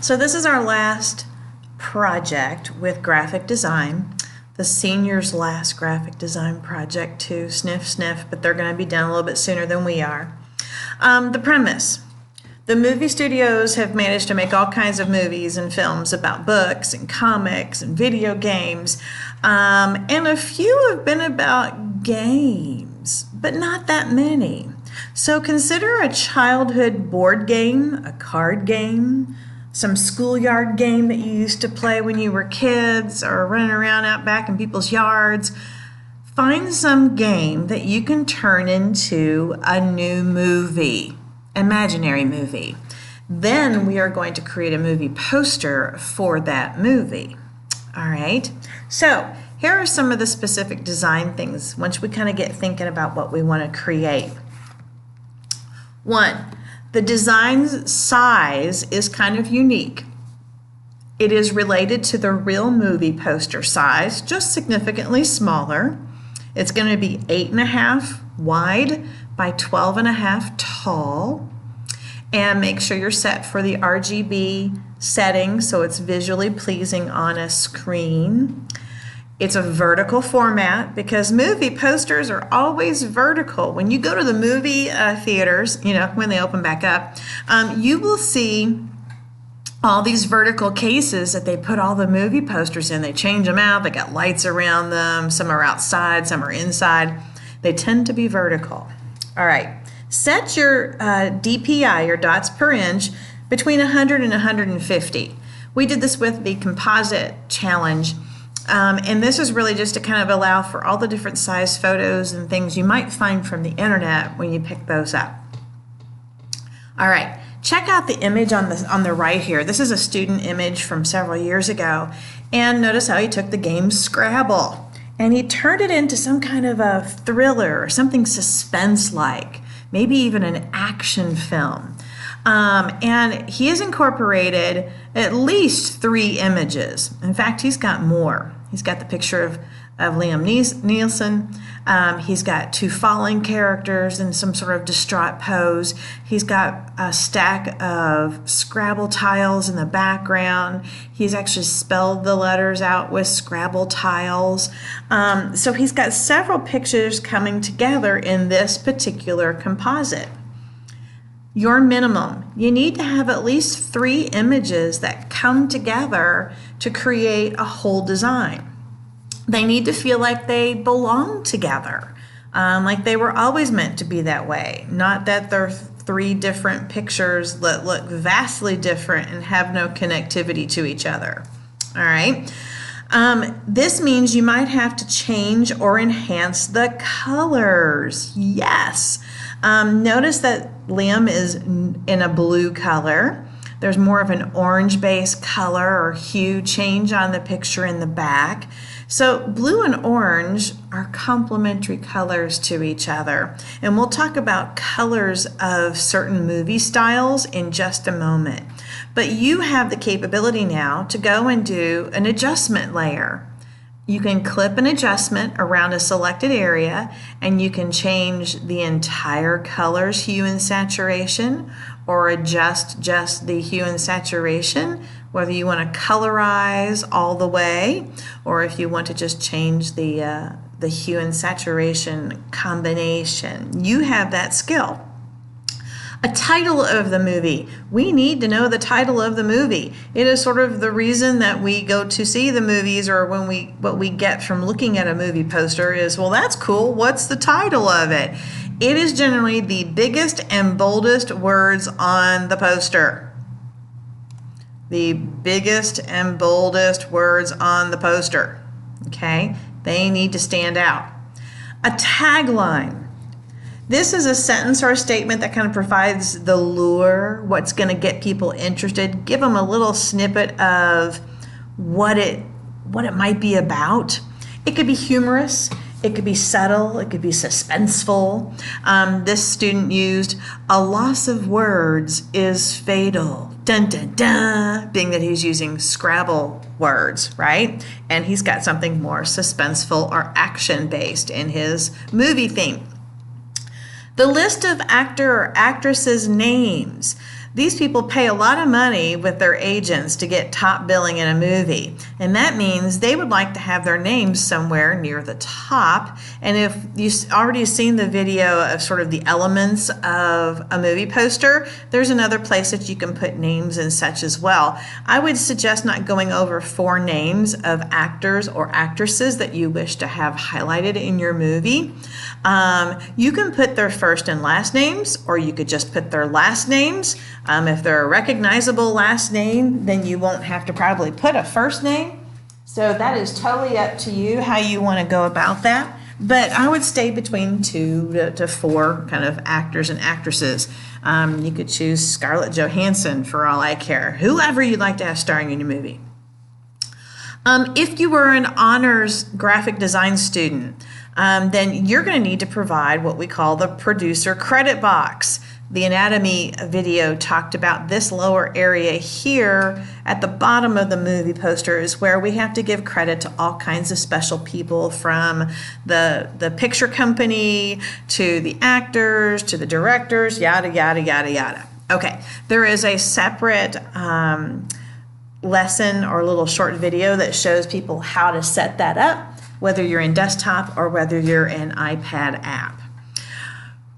So this is our last project with graphic design. The seniors' last graphic design project too. Sniff, sniff, but they're going to be done a little bit sooner than we are. The premise. The movie studios have managed to make all kinds of movies and films about books and comics and video games. And a few have been about games, but not that many. So consider a childhood board game, a card game, some schoolyard game that you used to play when you were kids or running around out back in people's yards. Find some game that you can turn into a new movie, imaginary movie. Then we are going to create a movie poster for that movie. All right, so here are some of the specific design things once we kind of get thinking about what we want to create. One, the design's size is kind of unique. It is related to the real movie poster size, just significantly smaller. It's going to be 8.5 wide by 12.5 tall. And make sure you're set for the RGB settings so it's visually pleasing on a screen. It's a vertical format because movie posters are always vertical. When you go to the movie theaters, when they open back up, you will see all these vertical cases that they put all the movie posters in. They change them out. They got lights around them. Some are outside, some are inside. They tend to be vertical. All right. Set your DPI, your dots per inch, between 100 and 150. We did this with the composite challenge. And this is really just to kind of allow for all the different size photos and things you might find from the internet when you pick those up. All right, check out the image on the right here. This is a student image from several years ago. And notice how he took the game Scrabble and he turned it into some kind of a thriller or something suspense-like, maybe even an action film. And he has incorporated at least 3 images. In fact, he's got more. He's got the picture of Liam Neeson. He's got 2 falling characters in some sort of distraught pose. He's got a stack of Scrabble tiles in the background. He's actually spelled the letters out with Scrabble tiles. So he's got several pictures coming together in this particular composite. Your minimum, you need to have at least 3 images that come together to create a whole design. They need to feel like they belong together, like they were always meant to be that way, not that they're 3 different pictures that look vastly different and have no connectivity to each other. All right. This means you might have to change or enhance the colors. Yes. Notice that Liam is in a blue color. There's more of an orange-based color or hue change on the picture in the back. So blue and orange are complementary colors to each other. And we'll talk about colors of certain movie styles in just a moment. But you have the capability now to go and do an adjustment layer. You can clip an adjustment around a selected area and you can change the entire color's hue and saturation or adjust just the hue and saturation, whether you want to colorize all the way or if you want to just change the hue and saturation combination. You have that skill. A title of the movie. We need to know the title of the movie. It is sort of the reason that we go to see the movies, or what we get from looking at a movie poster is, well, that's cool. What's the title of it? It is generally the biggest and boldest words on the poster. The biggest and boldest words on the poster. Okay? They need to stand out. A tagline. This is a sentence or a statement that kind of provides the lure, what's going to get people interested. Give them a little snippet of what it might be about. It could be humorous. It could be subtle. It could be suspenseful. This student used, "A loss of words is fatal." Dun, dun, dun, being that he's using Scrabble words, right? And he's got something more suspenseful or action-based in his movie theme. The list of actor or actresses' names. These people pay a lot of money with their agents to get top billing in a movie, and that means they would like to have their names somewhere near the top. And if you've already seen the video of sort of the elements of a movie poster, there's another place that you can put names and such as well. I would suggest not going over 4 names of actors or actresses that you wish to have highlighted in your movie. You can put their first and last names, or you could just put their last names. If they're a recognizable last name, then you won't have to probably put a first name. So that is totally up to you how you want to go about that. But I would stay between 2 to 4 kind of actors and actresses. You could choose Scarlett Johansson for all I care. Whoever you'd like to have starring in your movie. If you were an honors graphic design student, then you're going to need to provide what we call the producer credit box. The anatomy video talked about this lower area here at the bottom of the movie poster is where we have to give credit to all kinds of special people, from the picture company to the actors to the directors, yada, yada, yada, yada. Okay, there is a separate lesson or little short video that shows people how to set that up, whether you're in desktop or whether you're in iPad app.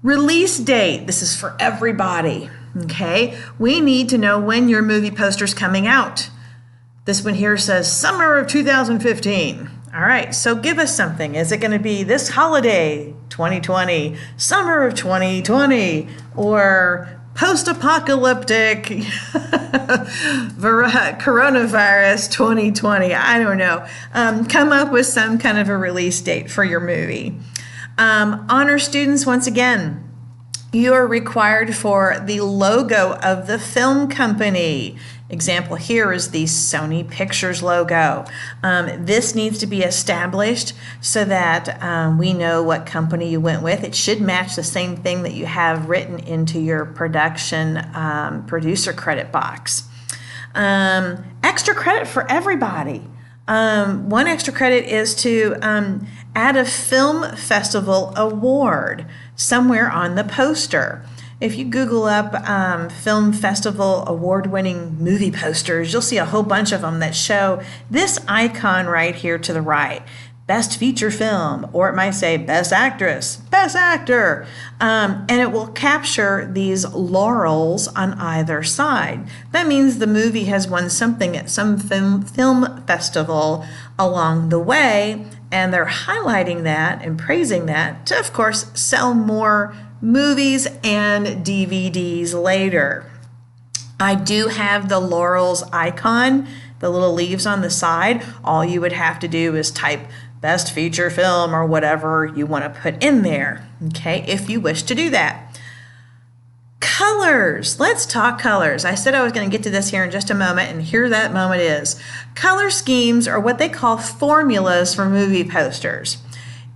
Release date, this is for everybody, okay? We need to know when your movie poster's coming out. This one here says summer of 2015. All right, so give us something. Is it going to be this holiday, 2020, summer of 2020, or post-apocalyptic coronavirus 2020? I don't know. Come up with some kind of a release date for your movie. Honor students, once again, you are required for the logo of the film company. Example here is the Sony Pictures logo. This needs to be established so that we know what company you went with. It should match the same thing that you have written into your production producer credit box. Extra credit for everybody. One extra credit is to add a film festival award somewhere on the poster. If you Google up film festival award-winning movie posters, you'll see a whole bunch of them that show this icon right here to the right. Best feature film, or it might say best actress, best actor, and it will capture these laurels on either side. That means the movie has won something at some film festival along the way, and they're highlighting that and praising that to, of course, sell more movies and DVDs later. I do have the laurels icon, the little leaves on the side. All you would have to do is type best feature film or whatever you want to put in there, okay, if you wish to do that. Colors. Let's talk colors. I said I was going to get to this here in just a moment, and here that moment is. Color schemes are what they call formulas for movie posters.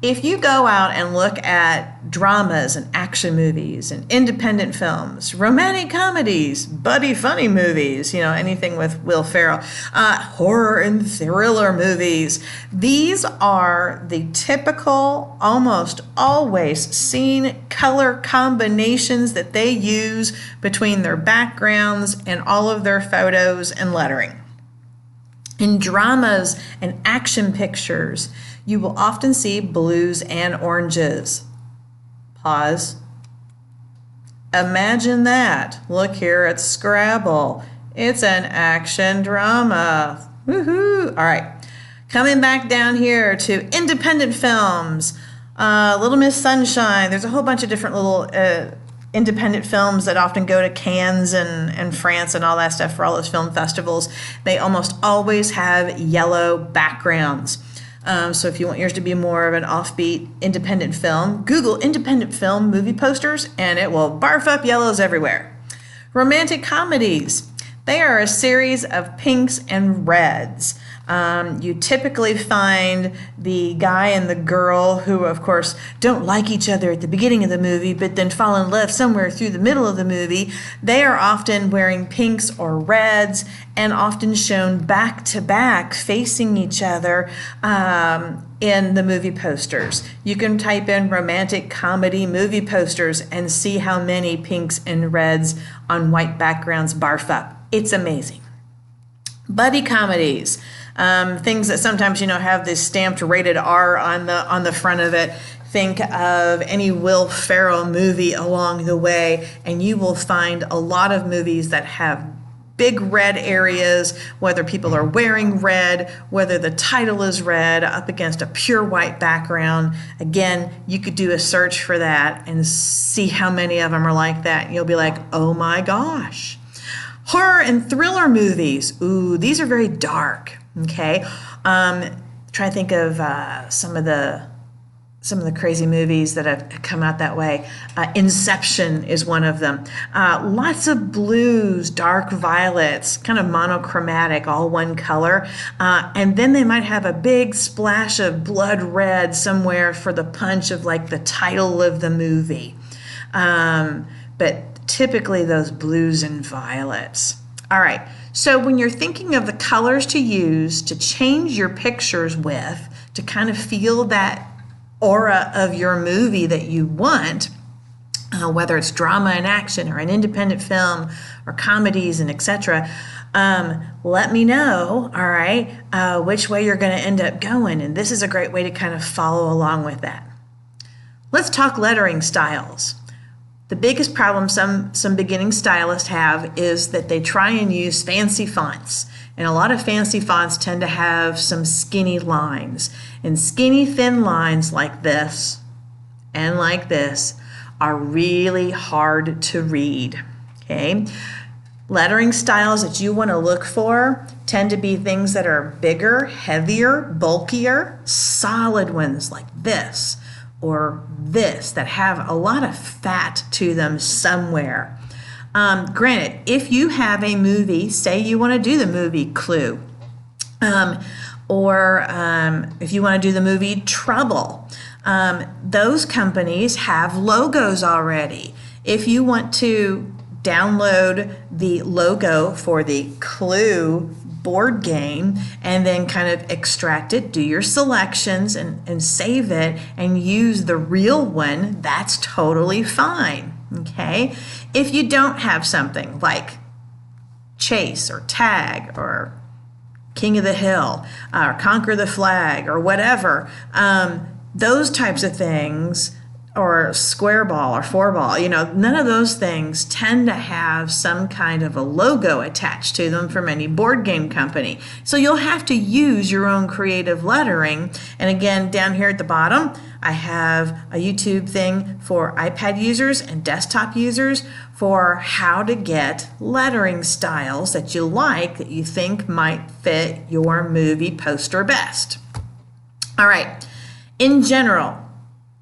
If you go out and look at dramas and action movies and independent films, romantic comedies, buddy funny movies, anything with Will Ferrell, horror and thriller movies, these are the typical, almost always seen color combinations that they use between their backgrounds and all of their photos and lettering. In dramas and action pictures, you will often see blues and oranges. Pause. Imagine that. Look here at Scrabble. It's an action drama. Woohoo! All right. Coming back down here to independent films. Little Miss Sunshine. There's a whole bunch of different little independent films that often go to Cannes and France and all that stuff for all those film festivals. They almost always have yellow backgrounds. So if you want yours to be more of an offbeat independent film, Google independent film movie posters and it will barf up yellows everywhere. Romantic comedies. They are a series of pinks and reds. You typically find the guy and the girl who, of course, don't like each other at the beginning of the movie, but then fall in love somewhere through the middle of the movie. They are often wearing pinks or reds and often shown back to back facing each other in the movie posters. You can type in romantic comedy movie posters and see how many pinks and reds on white backgrounds barf up. It's amazing. Buddy comedies, things that sometimes have this stamped rated R on the front of it. Think of any Will Ferrell movie along the way, and you will find a lot of movies that have big red areas, whether people are wearing red, whether the title is red up against a pure white background. Again, you could do a search for that and see how many of them are like that. And you'll be like, oh my gosh. Horror and thriller movies. Ooh, these are very dark. Okay, try to think of some of the crazy movies that have come out that way. Inception is one of them. Lots of blues, dark violets, kind of monochromatic, all one color. And then they might have a big splash of blood red somewhere for the punch of like the title of the movie. But typically those blues and violets. All right, so when you're thinking of the colors to use to change your pictures with, to kind of feel that aura of your movie that you want, whether it's drama and action or an independent film or comedies and etc., let me know, all right, which way you're going to end up going. And this is a great way to kind of follow along with that. Let's talk lettering styles. The biggest problem some beginning stylists have is that they try and use fancy fonts. And a lot of fancy fonts tend to have some skinny lines. And skinny, thin lines like this and like this are really hard to read, okay? Lettering styles that you want to look for tend to be things that are bigger, heavier, bulkier, solid ones like this or this that have a lot of fat to them somewhere. Granted, if you have a movie, say you want to do the movie Clue, or if you want to do the movie Trouble, those companies have logos already. If you want to download the logo for the Clue board game and then kind of extract it, do your selections and save it and use the real one, that's totally fine, okay? If you don't have something like Chase or Tag or King of the Hill or Conquer the Flag or whatever, those types of things, or square ball or four ball, none of those things tend to have some kind of a logo attached to them from any board game company. So you'll have to use your own creative lettering. And again, down here at the bottom, I have a YouTube thing for iPad users and desktop users for how to get lettering styles that you like, that you think might fit your movie poster best. All right, in general,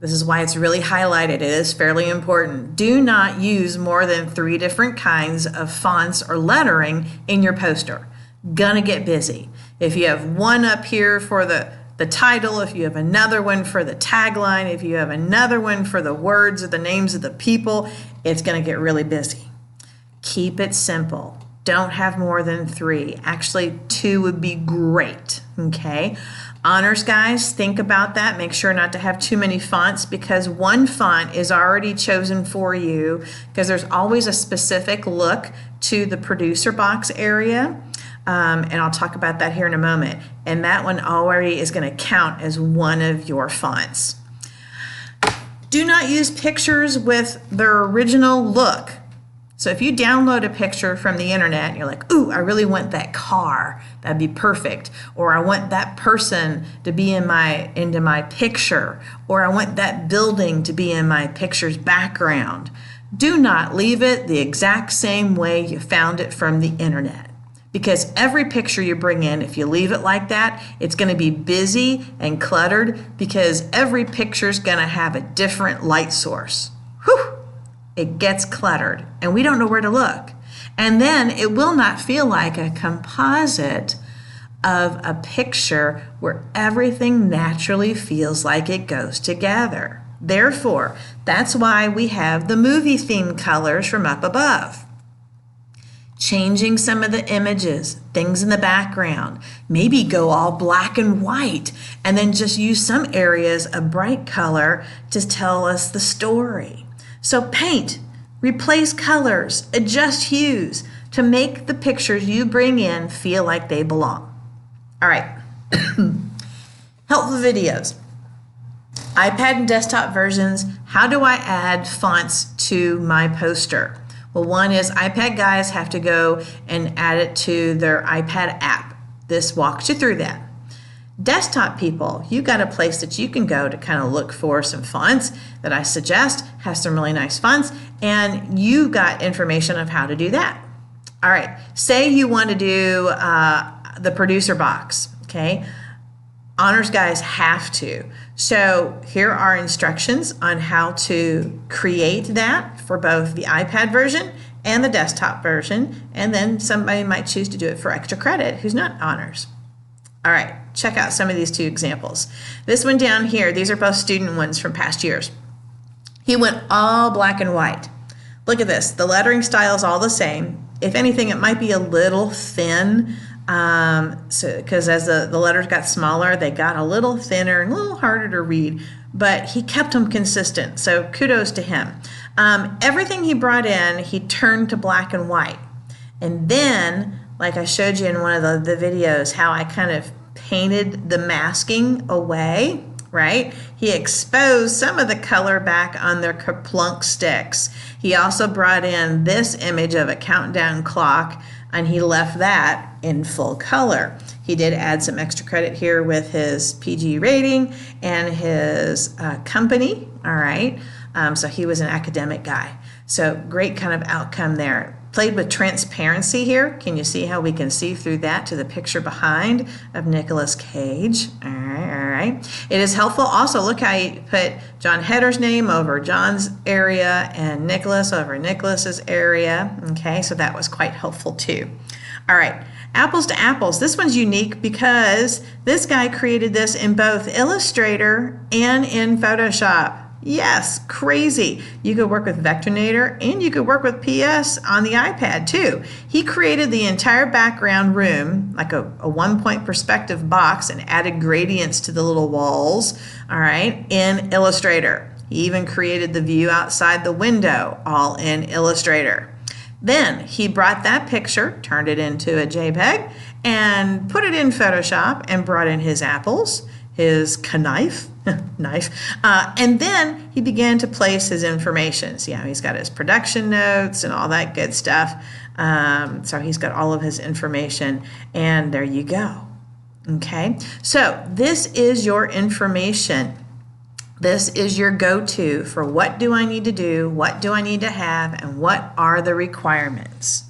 this is why it's really highlighted. It is fairly important. Do not use more than 3 different kinds of fonts or lettering in your poster. Gonna get busy. If you have one up here for the title, if you have another one for the tagline, if you have another one for the words or the names of the people, it's gonna get really busy. Keep it simple. Don't have more than 3. Actually, 2 would be great, okay? Honors guys, think about that. Make sure not to have too many fonts, because one font is already chosen for you, because there's always a specific look to the producer box area. And I'll talk about that here in a moment. And that one already is going to count as one of your fonts. Do not use pictures with their original look. So if you download a picture from the internet and you're like, ooh, I really want that car, that'd be perfect. Or I want that person to be into my picture. Or I want that building to be in my picture's background. Do not leave it the exact same way you found it from the internet. Because every picture you bring in, if you leave it like that, it's going to be busy and cluttered, because every picture's going to have a different light source. Whew! It gets cluttered and we don't know where to look. And then it will not feel like a composite of a picture where everything naturally feels like it goes together. Therefore, that's why we have the movie theme colors from up above. Changing some of the images, things in the background. Maybe go all black and white and then just use some areas of bright color to tell us the story. So paint, replace colors, adjust hues to make the pictures you bring in feel like they belong. All right, helpful videos. iPad and desktop versions, how do I add fonts to my poster? Well, one is iPad guys have to go and add it to their iPad app. This walks you through that. Desktop people, you got a place that you can go to kind of look for some fonts that I suggest has some really nice fonts, and you got information of how to do that. All right, say you want to do the producer box, okay? Honors guys have to. So here are instructions on how to create that for both the iPad version and the desktop version, and then somebody might choose to do it for extra credit who's not honors. All right, check out some of these two examples. This one down here, these are both student ones from past years. He went all black and white. Look at this, the lettering style is all the same. If anything, it might be a little thin, because as the letters got smaller, they got a little thinner and a little harder to read, but he kept them consistent, so kudos to him. Everything he brought in, he turned to black and white. And then, like I showed you in one of the videos, how I kind of painted the masking away, right? He exposed some of the color back on their Kerplunk sticks. He also brought in this image of a countdown clock, and he left that in full color. He did add some extra credit here with his PG rating and his company, all right? So he was an academic guy. So great kind of outcome there. Played with transparency here. Can you see how we can see through that to the picture behind of Nicolas Cage? All right. It is helpful also, look how you put John Hetter's name over John's area and Nicholas over Nicholas's area. Okay, so that was quite helpful too. All right, apples to apples. This one's unique because this guy created this in both Illustrator and in Photoshop. Yes, crazy. You could work with Vectorinator and you could work with PS on the iPad too. He created the entire background room, like a 1-point perspective box, and added gradients to the little walls, all right, in Illustrator. He even created the view outside the window, all in Illustrator. Then he brought that picture, turned it into a JPEG, and put it in Photoshop and brought in his apples, his knife, and then he began to place his information. See how he's got his production notes and all that good stuff. So he's got all of his information, and there you go. Okay, so this is your information. This is your go-to for what do I need to do, what do I need to have, and what are the requirements.